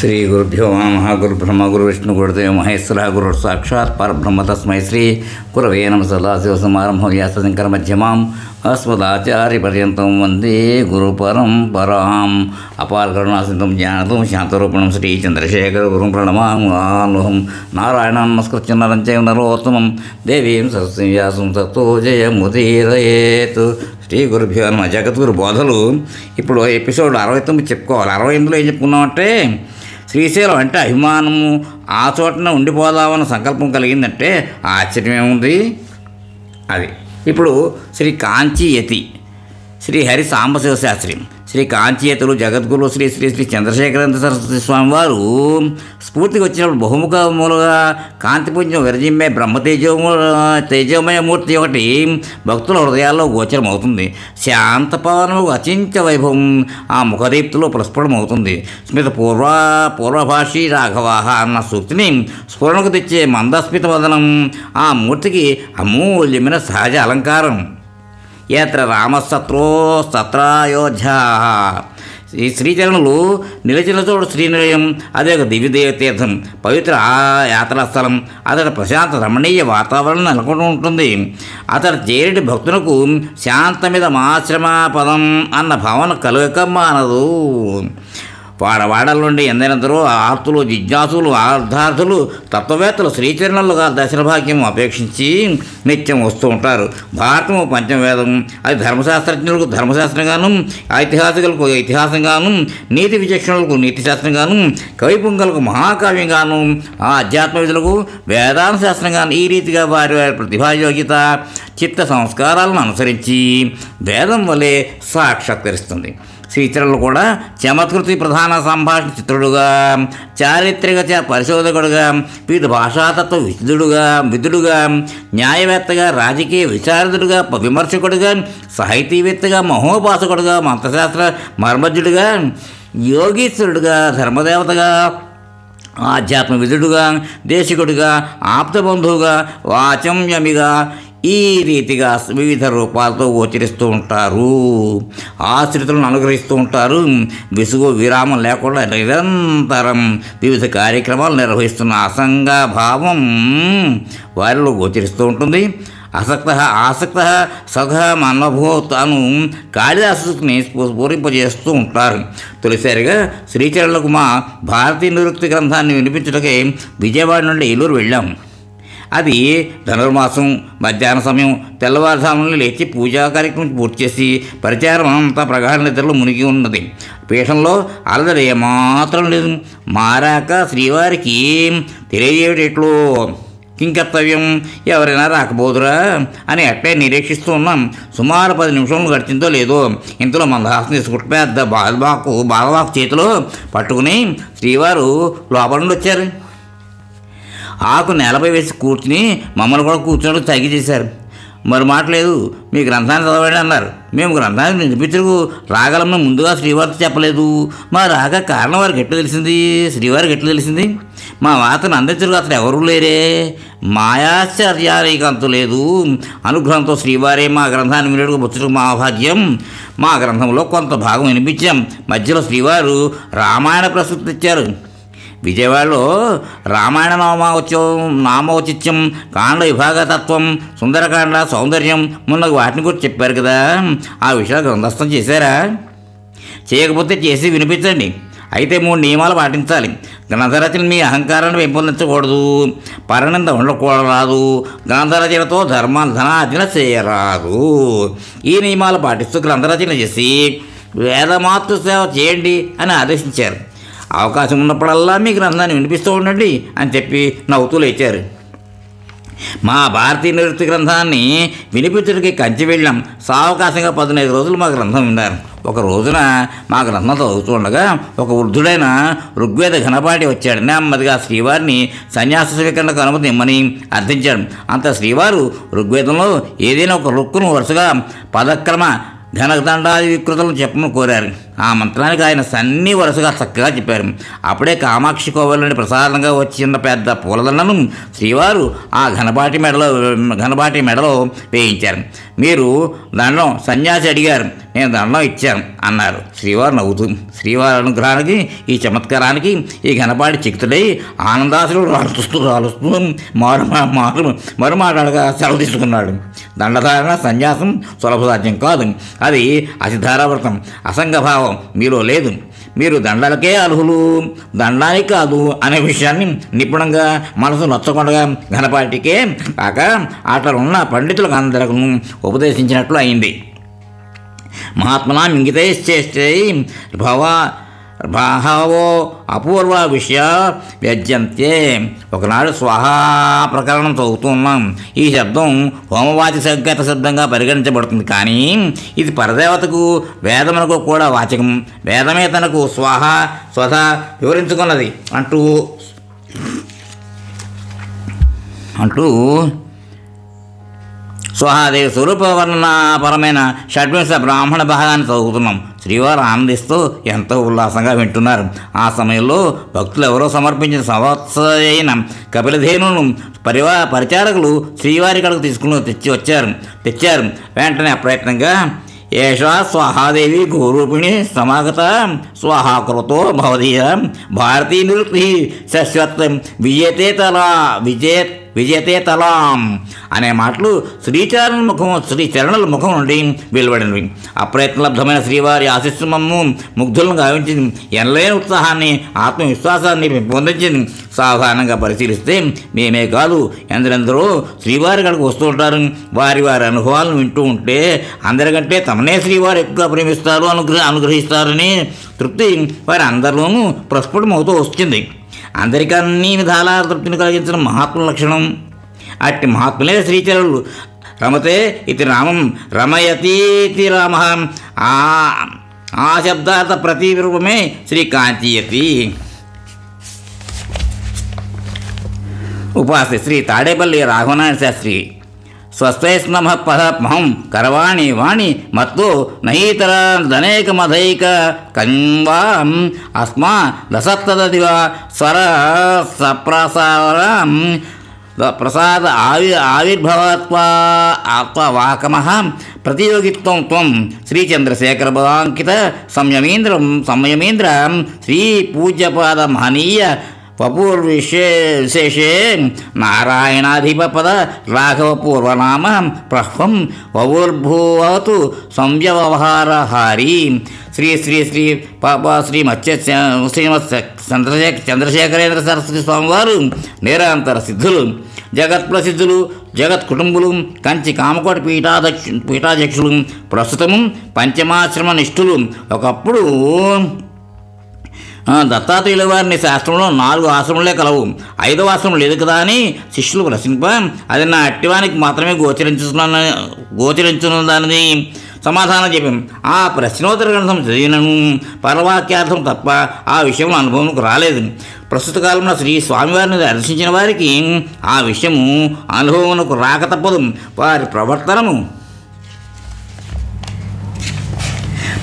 శ్రీ గురుభ్యో నమః. గురు బ్రహ్మ గురు విష్ణు గురుదేవ మహేశ్వర గురు సాక్షాత్ పరబ్రహ్మ తస్మై శ్రీ గురవే నమః. సదాశివ సమారంభం వ్యాసశంకర మధ్యమాం అస్మదాచార్య పర్యంతం వందే గురు పరంపరాం. అపార కరుణాసింధం జ్ఞానతం శాంతరూపణం శ్రీ చంద్రశేఖర గురుం ప్రణమామ్హం. నారాయణం నమస్కృత్య నరం చైవ నరోత్తమం దేవీం సరస్వతీం వ్యాసం తతో జయముదీరయేత్. శ్రీ గురుభ్యో నమః. జగద్గురు బోధలు ఇప్పుడు ఎపిసోడ్ 69 చెప్పుకోవాలి. 68లో ఏం చెప్పుకున్నామంటే, శ్రీశైలం అంటే అభిమానము, ఆ చోటన ఉండిపోదామన్న సంకల్పం కలిగిందంటే ఆశ్చర్యమేముంది. అది ఇప్పుడు శ్రీ కాంచీయతి శ్రీ హరి సాంబశివ శాస్త్రి, శ్రీ కాంచీయతులు జగద్గురు శ్రీ శ్రీ శ్రీ చంద్రశేఖరేంద్ర సరస్వతి స్వామి వారు స్ఫూర్తికి వచ్చినప్పుడు బహుముఖములుగా కాంతిపుంజం విరజిమ్మే తేజోమయ మూర్తి ఒకటి భక్తుల హృదయాల్లో గోచరం అవుతుంది. శాంత పవనము అచింత్య వైభవం ఆ ముఖదీప్తిలో ప్రస్ఫుటమవుతుంది. స్మిత పూర్వభాషి రాఘవాహ అన్న సూక్తిని స్ఫురణకు తెచ్చే మందస్మిత వదనం ఆ మూర్తికి అమూల్యమైన సహజ అలంకారం. యత్ర రామశత్రో సత్రాయోధ్యా. ఈ శ్రీచరణులు నిలిచిన చోటు శ్రీనిలయం, అదే ఒక దివ్యదేవ తీర్థం, పవిత్ర యాత్రాస్థలం. అతడి ప్రశాంత రమణీయ వాతావరణం నెలకొని ఉంటుంది. అతడి చేరిటి భక్తులకు శాంతమిదమాశ్రమ పదం అన్న భావన కలుగకమానదు. వాడవాడల నుండి ఎందరెందరో ఆర్తులు, జిజ్ఞాసులు, అర్థార్థులు, తత్వవేత్తలు శ్రీచరణులుగా దర్శనభాగ్యం అపేక్షించి నిత్యం వస్తూ ఉంటారు. భారతము పంచమవేదం, అది ధర్మశాస్త్రజ్ఞులకు ధర్మశాస్త్రంగాను, ఐతిహాసికులకు ఇతిహాసంగాను, నీతి విచక్షణులకు నీతిశాస్త్రంగాను, కవిపుంగలకు మహాకావ్యంగాను, ఆధ్యాత్మవిధులకు వేదాంత శాస్త్రంగాను, ఈ రీతిగా వారి వారి ప్రతిభాయోగ్యత చిత్త సంస్కారాలను అనుసరించి వేదం వలె సాక్షాత్కరిస్తుంది. శ్రీచరణులు కూడా చమత్కృతి ప్రధాన సంభాషణ చిత్రుడుగా, చారిత్రక పరిశోధకుడుగా, వివిధ భాషాతత్వ విధుడుగా, న్యాయవేత్తగా, రాజకీయ విశారదుడుగా, విమర్శకుడుగా, సాహితీవేత్తగా, మహోపాసకుడుగా, మంత్రశాస్త్ర మర్మజ్ఞుడుగా, యోగీశ్వరుడుగా, ధర్మదేవతగా, ఆధ్యాత్మ విధుడుగా, దేశికుడిగా, ఆప్తబంధువుగా, వాచమ్యమిగా, ఈ రీతిగా వివిధ రూపాలతో గోచరిస్తూ ఉంటారు. ఆశ్రితులను అనుగ్రహిస్తూ ఉంటారు. విసుగు విరామం లేకుండా నిరంతరం వివిధ కార్యక్రమాలు నిర్వహిస్తున్న అసంగభావం వారిలో గోచరిస్తూ ఉంటుంది. ఆసక్త సగ మనోభూతాను కాళిదాసుని పూరింపజేస్తూ ఉంటారు. తొలిసారిగా శ్రీచరణులకు మా భారతీయ నిరుక్తి గ్రంథాన్ని వినిపించటకే విజయవాడ నుండి ఏలూరు వెళ్ళాం. అది ధనుర్మాసం మధ్యాహ్న సమయం. తెల్లవారుజామున లేచి పూజా కార్యక్రమం పూర్తి చేసి పరిచారం అంతా ప్రగాఢ నిద్రలో మునిగి ఉన్నది. పీఠంలో అలదడి ఏమాత్రం లేదు. మారాక శ్రీవారికి తెలియజేయటెట్లో కింకర్తవ్యం, ఎవరైనా రాకపోదురా అని అట్టే నిరీక్షిస్తూ ఉన్నాం. సుమారు 10 నిమిషాలు గడిచిందో లేదో ఇంతలో మందహాసం తీసుకుంటే పెద్ద బాలవాకు చేతిలో పట్టుకుని శ్రీవారు లోపల నుండి వచ్చారు. ఆకు నేలపై వేసి కూర్చుని మమ్మల్ని కూడా కూర్చున్నట్టు తగ్గి చేశారు. మరి మాట లేదు, మీ గ్రంథాన్ని చదవండి అన్నారు. మేము గ్రంథాన్ని వినిపించకు రాగలమని ముందుగా శ్రీవారితో చెప్పలేదు. మా రాక కారణం వారికి ఎట్లా తెలిసింది? శ్రీవారికి ఎట్లా తెలిసింది? మా వార్తను అందించరు అతను ఎవరూ లేరే. మాయాశ్చర్యానికి అంతు లేదు. అనుగ్రహంతో శ్రీవారే మా గ్రంథాన్ని వినడుగు ముచ్చటకు మా భాగ్యం. మా గ్రంథంలో కొంత భాగం వినిపించాం. మధ్యలో శ్రీవారు రామాయణ ప్రస్తుతి తెచ్చారు. విజయవాడలో రామాయణ నామౌచిత్యం, కాండ విభాగతత్వం, సుందరకాండ, సౌందర్యం మున్నగు వాటిని గురించి చెప్పారు కదా. ఆ విషయాలు గ్రంథస్థం చేశారా? చేయకపోతే చేసి వినిపించండి. అయితే 3 నియమాలు పాటించాలి. గ్రంథరచన మీ అహంకారాన్ని పెంపొందించకూడదు, పరనింద ఉండకూడదు, గ్రంథరచనతో ధనార్జన చేయరాదు. ఈ నియమాలు పాటిస్తూ గ్రంథరచన చేసి వేదమాతృ సేవ చేయండి అని ఆదేశించారు. అవకాశం ఉన్నప్పుడల్లా మీ గ్రంథాన్ని వినిపిస్తూ ఉండండి అని చెప్పి నవ్వుతూ లేచారు. మా భారతీయ నిరుక్తి గ్రంథాన్ని వినిపించడానికి కంచి వెళ్ళాం. సావకాశంగా 15 రోజులు మా గ్రంథం విన్నారు. ఒక రోజున మా గ్రంథం చదువుతూ ఉండగా ఒక వృద్ధుడైన ఋగ్వేద ఘనపాటి వచ్చాడు. నెమ్మదిగా శ్రీవారిని సన్యాస స్వీకరణకు అనుమతి ఇమ్మని అర్థించాడు. అంత శ్రీవారు ఋగ్వేదంలో ఏదైనా ఒక రుక్కును వరుసగా పదక్రమ ఘనదండాది వికృతులను చెప్పమని కోరారు. ఆ మంత్రానికి ఆయన అన్ని వరుసగా చక్కగా చెప్పారు. అప్పుడే కామాక్షి కోవెల ప్రసాదంగా వచ్చిన పెద్ద పూలదండను శ్రీవారు ఆ ఘనపాటి మెడలో వేయించారు. మీరు దండం సన్యాసి అడిగారు, నేను దండం ఇచ్చాను అన్నారు శ్రీవారు నవ్వుతూ. శ్రీవారి అనుగ్రహానికి, ఈ చమత్కారానికి ఈ ఘనపాటి చిక్తుడై ఆనందాసుడు రాలుస్తూ మరుమాటగా సెలవు తీసుకున్నాడు. దండధారణ సన్యాసం సులభ సాధ్యం కాదు. అది అసిధారావ్రతం, అసంగభావం మీలో లేదు. మీరు దండాలకే అర్హులు, దండానికి కాదు అనే విషయాన్ని నిపుణంగా మనసు నొచ్చకుండా ఘనపాటికే కాక అట్లా ఉన్న పండితులకు అందరకు ఉపదేశించినట్లు అయింది. మహాత్మనా ఇంగితైశ్చేష్టై భావో అపూర్వ విషయ వ్యజ్యంతే. ఒకనాడు స్వాహా ప్రకరణం చదువుతూ ఉన్నాం. ఈ శబ్దం హోమవాచి సంకేత శబ్దంగా పరిగణించబడుతుంది. కానీ ఇది పరదేవతకు వేదమునకు కూడా వాచకం. వేదమే తనకు స్వాహ స్వధ వివరించుకున్నది అంటూ స్వహాదేవి స్వరూపవర్ణపరమైన షడ్వింశ బ్రాహ్మణ భాగాన్ని చదువుతున్నాం. శ్రీవారు ఆనందిస్తూ ఎంతో ఉల్లాసంగా వింటున్నారు. ఆ సమయంలో భక్తులు ఎవరో సమర్పించిన సంవత్సరైన కపిలధేనును పరిచారకులు శ్రీవారి కడకు తెచ్చారు. వెంటనే అప్రయత్నంగా ఏషా స్వాహాదేవి గోరూపిణి సమాగత స్వాహాకృతో భవదీయ భారతీ నిరుక్తి శాశ్వత విజయతే తలాం అనే మాటలు శ్రీచరణుల ముఖం నుండి వెలువడినవి. అప్రయత్నలబ్ధమైన శ్రీవారి ఆశిస్సుమమ్ము ముగ్ధులను గావించింది. ఎనలేని ఉత్సాహాన్ని, ఆత్మవిశ్వాసాన్ని పెంపొందించింది. సాధారణంగా పరిశీలిస్తే మేమే కాదు, ఎందరెందరో శ్రీవారి కడకు వస్తూ ఉంటారు. వారి అనుభవాలను వింటూ ఉంటే అందరికంటే తమనే శ్రీవారు ఎక్కువగా ప్రేమిస్తారు, అనుగ్రహిస్తారని తృప్తి వారి అందరిలోనూ ప్రస్ఫుటమవుతూ వచ్చింది. అందరికీ అన్ని విధాల తృప్తిని కలిగించిన మహాత్ముల లక్షణం. అట్టి మహాత్ములే శ్రీచరులు. రమతే ఇది రామం, రమయతీతి రామ. ఆ శబ్దార్థ ప్రతిరూపమే శ్రీకాంతీయతి. ఉపాసి శ్రీ తాడేపల్లి రాఘవనారాయణ శాస్త్రి. స్వస్థైస్నమ పదమహం కరవాణి వాణి మత్తు నహీతర ధనేకమధైక కంవా అస్మా దశత్తదివ స్వర సప్రసారం ప్రసాద ఆవిర్భవత్వాకమ ప్రతియోగిత్వం త్వం శ్రీచంద్రశేఖర పదాంకిత సంయమేంద్ర శ్రీ పూజ్యపాద మహనీయ వపూర్విశేషే నారాయణాధిపద రాఘవ పూర్వనామ ప్రహ్వం వవుర్భూవతు సంవ్యవహారహారీ శ్రీ శ్రీ శ్రీ పాప శ్రీమత్ చంద్రశేఖరేంద్ర సరస్వతి స్వామివారు నిరంతర సిద్ధులు, జగత్ ప్రసిద్ధులు, జగత్ కుటుంబులు, కంచి కామకోటి పీఠాధ్యక్షులు, ప్రస్తుతము పంచమాశ్రమ నిష్ఠులు. ఒకప్పుడు దత్తాత్రేయుల వారిని శాస్త్రంలో 4 ఆశ్రములే కలవు, 5వ ఆశ్రమం లేదు కదా అని శిష్యులు ప్రశ్నింప అది నా అట్టివానికి మాత్రమే గోచరించున్నదాని సమాధానం చెప్పాం. ఆ ప్రశ్నోత్తర గ్రంథం చదివినను పరవాక్యార్థం తప్ప ఆ విషయంలో అనుభవంకు రాలేదు. ప్రస్తుత కాలంలో శ్రీ స్వామివారిని దర్శించిన వారికి ఆ విషయము అనుభవంకు రాక తప్పదు. వారి ప్రవర్తనము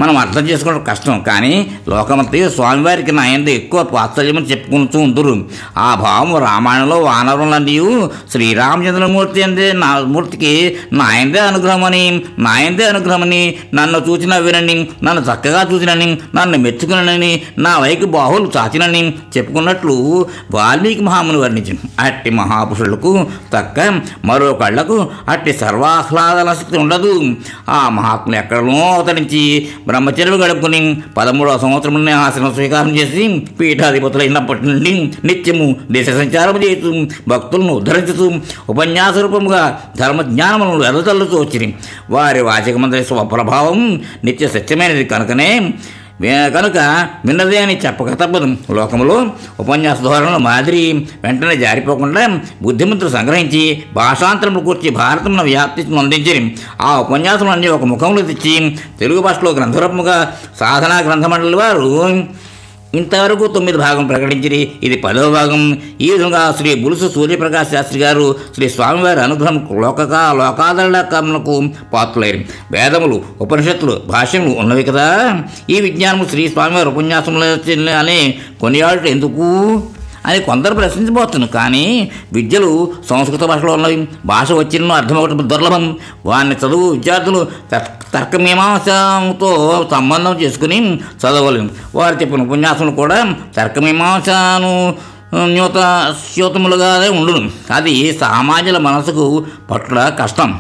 మనం అర్థం చేసుకోవడం కష్టం. కానీ లోకమంతా స్వామివారికి నా యందు ఎక్కువ వాత్సల్యమని చెప్పుకుంటూ ఉందరు. ఆ భావం రామాయణంలో వానరులన్నీ శ్రీరామచంద్రమూర్తి మూర్తికి నాయందే అనుగ్రహమని నన్ను చూసిన వినని, నన్ను చక్కగా చూసినని, నన్ను మెచ్చుకునని, నా వైపు బాహులు చాచినని చెప్పుకున్నట్లు వాల్మీకి మహాముని వర్ణించింది. అట్టి మహాపురుషులకు తక్క మరో కళ్ళకు అట్టి సర్వాహ్లాదన శక్తి ఉండదు. ఆ మహాత్ములు ఎక్కడనో అవతరించి బ్రహ్మచర్యలు గడుపుకుని 13వ సంవత్సరంలోనే ఆశ్రమం స్వీకారం చేసి పీఠాధిపతులైనప్పటి నుండి నిత్యము దేశ సంచారం చేస్తూ భక్తులను ఉద్ధరించుతూ ఉపన్యాస రూపముగా ధర్మజ్ఞానములను ఎర్రతల్లుతూ వచ్చింది. వారి వాచకమందరి స్వప్రభావం నిత్య సత్యమైనది కనుక విన్నదే అని చెప్పక తప్పదు. లోకంలో ఉపన్యాస ధోరణుల మాదిరి వెంటనే జారిపోకుండా బుద్ధిమంతులు సంగ్రహించి భాషాంతరములు కూర్చి భారతమును వ్యాప్తిని అందించి ఆ ఉపన్యాసములన్నీ ఒక ముఖంలో తెచ్చి తెలుగు భాషలో గ్రంథరూపముగా సాధనా గ్రంథమండలి వారు ఇంతవరకు 9 భాగం ప్రకటించి ఇది 10వ భాగం. ఈ విధంగా శ్రీ బులుసు సూర్యప్రకాశ్ శాస్త్రి గారు శ్రీ స్వామివారి అనుగ్రహం లోకాదరణకు పాత్రులైన వేదములు, ఉపనిషత్తులు, భాష్యములు ఉన్నవి కదా. ఈ విజ్ఞానము శ్రీ స్వామివారి ఉపన్యాసములు అనే కొనియాడుట ఎందుకు అని కొందరు ప్రశ్నించబోతున్నారు. కానీ విద్యలు సంస్కృత భాషలో ఉన్నవి. భాష వచ్చిన అర్థమవటం దుర్లభం. వారిని చదువు విద్యార్థులు తర్కమీమాంసతో సంబంధం చేసుకుని చదవలేము. వారు చెప్పిన ఉపన్యాసములు కూడా తర్కమీమాంసను శ్యోతములుగానే ఉండును. అది సామాన్యుల మనసుకు పట్ల కష్టం.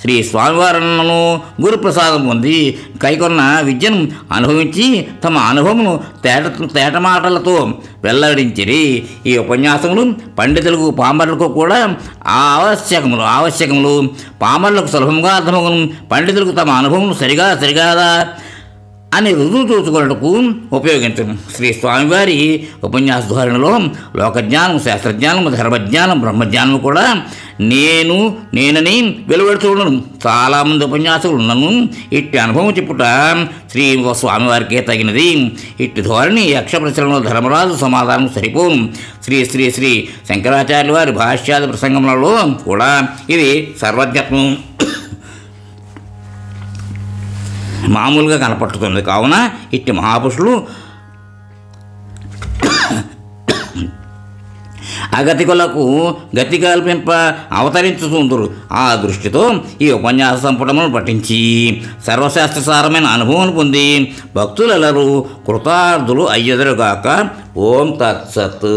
శ్రీ స్వామివారను గురుప్రసాదం పొంది కైకొన్న విద్యను అనుభవించి తమ అనుభవమును తేటమాటలతో వెల్లడించిరి. ఈ ఉపన్యాసములు పండితులకు, పామరులకు కూడా ఆవశ్యకములు. పామరులకు సులభంగా అర్థమగును. పండితులకు తమ అనుభవం సరిగాదా అని రుజువు చూసుకోవడానికి ఉపయోగించను. శ్రీ స్వామివారి ఉపన్యాస ధోరణిలో లోకజ్ఞానం, శాస్త్రజ్ఞానం, ధర్మజ్ఞానం, బ్రహ్మజ్ఞానం కూడా నేనని వెలువడుతూ ఉండను. చాలామంది ఉపన్యాసకులు ఉన్నను. ఇట్టి అనుభవం చెప్పుట శ్రీ స్వామివారికే తగినది. ఇట్టి ధోరణి యక్ష ప్రచరణలో ధర్మరాజు సమాధానం సరిపోను. శ్రీ శ్రీ శ్రీ శంకరాచార్యుల వారి భాష్యాది ప్రసంగములలో కూడా ఇది సర్వజ్ఞత్వం మామూలుగా కనపడుతుంది. కావున ఇట్టి మహాపురుషులు అగతికులకు గతి కల్పింప అవతరించుతుందరు. ఆ దృష్టితో ఈ ఉపన్యాస సంపుటమును పఠించి సర్వశాస్త్రసారమైన అనుభవం పొంది భక్తులెల్లరూ కృతార్థులు అయ్యెదరుగాక. ఓం తత్సత్.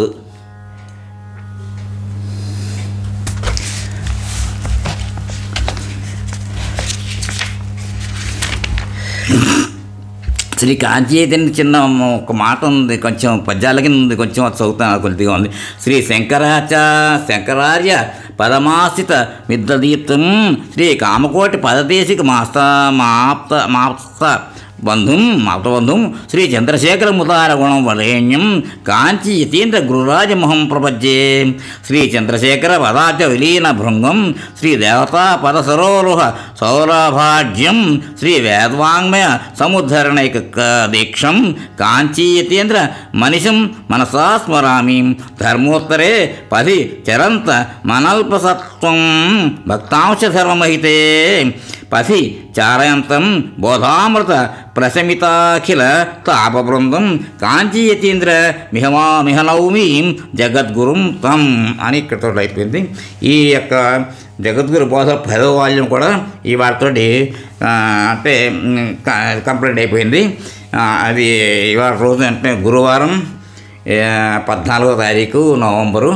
శ్రీ కాంచీయతని చిన్న ఒక మాట ఉంది, కొంచెం పద్యాల కింద ఉంది, కొంచెం చదువుతాను, కొద్దిగా ఉంది. శ్రీ శంకరార్య పదమాశ్రిత మిద్దదీప్తం శ్రీ కామకోటి పదదేశిక మాప్త మాతబంధుం శ్రీ చంద్రశేఖర ముదార గుణం వరేణ్యం కాంచీ యతీంద్ర గురురాజమహం ప్రపజ్యే. శ్రీ చంద్రశేఖర పదాచ విలీన భృంగం శ్రీ దేవతా పద సరోరుహ సౌరభాజ్యం శ్రీ వేదవాంగ్మయ సముద్ధరణైక దీక్షం కాంచీ యతీంద్ర మనిషం మనసా స్మరామి. ధర్మోత్తరే పది చరంత మనల్పసత్వం భక్తాంశ ధర్మమహితే పథి చారయంతం బోధామృత ప్రశమితాఖిల తాపబృందం కాంచీయతీంద్ర మిహనౌమి జగద్గురుం తం అని ఇక్కడతో అయిపోయింది. ఈ యొక్క జగద్గురు బోధ 10వ వాల్యం కూడా ఈ వాటితోటి అంటే కంప్లీట్ అయిపోయింది. అది ఇవాళ రోజు అంటే గురువారం 14వ తారీఖు నవంబరు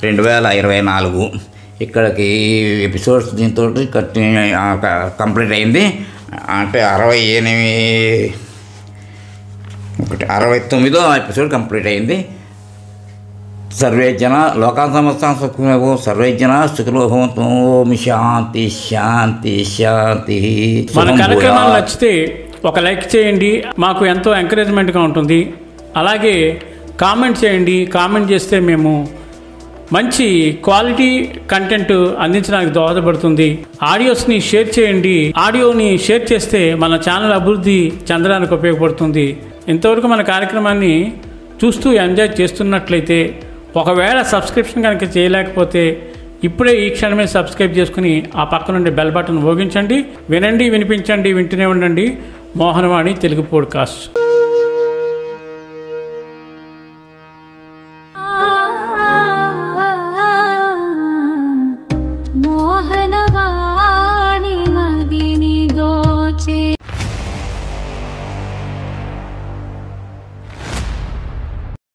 2024. ఇక్కడికి ఎపిసోడ్స్ దీంతో కంప్లీట్ అయింది. అంటే 69వ ఎపిసోడ్ కంప్లీట్ అయింది. సర్వే జన లోకా సమస్త సుఖినో సర్వే జన సుఖినో భవంతు. ఓం శాంతి శాంతి శాంతి. మన కార్యక్రమాలు నచ్చితే ఒక లైక్ చేయండి, మాకు ఎంతో ఎంకరేజ్మెంట్గా ఉంటుంది. అలాగే కామెంట్ చేయండి. కామెంట్ చేస్తే మేము మంచి క్వాలిటీ కంటెంట్ అందించడానికి దోహదపడుతుంది. ఆడియోస్ని షేర్ చేయండి. ఆడియోని షేర్ చేస్తే మన ఛానల్ అభివృద్ధి చెందడానికి ఉపయోగపడుతుంది. ఇంతవరకు మన కార్యక్రమాన్ని చూస్తూ ఎంజాయ్ చేస్తున్నట్లయితే, ఒకవేళ సబ్స్క్రిప్షన్ కనుక చేయలేకపోతే ఇప్పుడే ఈ క్షణమే సబ్స్క్రైబ్ చేసుకుని ఆ పక్క నుండి బెల్ బటన్ మోగించండి. వినండి, వినిపించండి, వింటూనే ఉండండి. మోహనవాణి తెలుగు పోడ్కాస్ట్.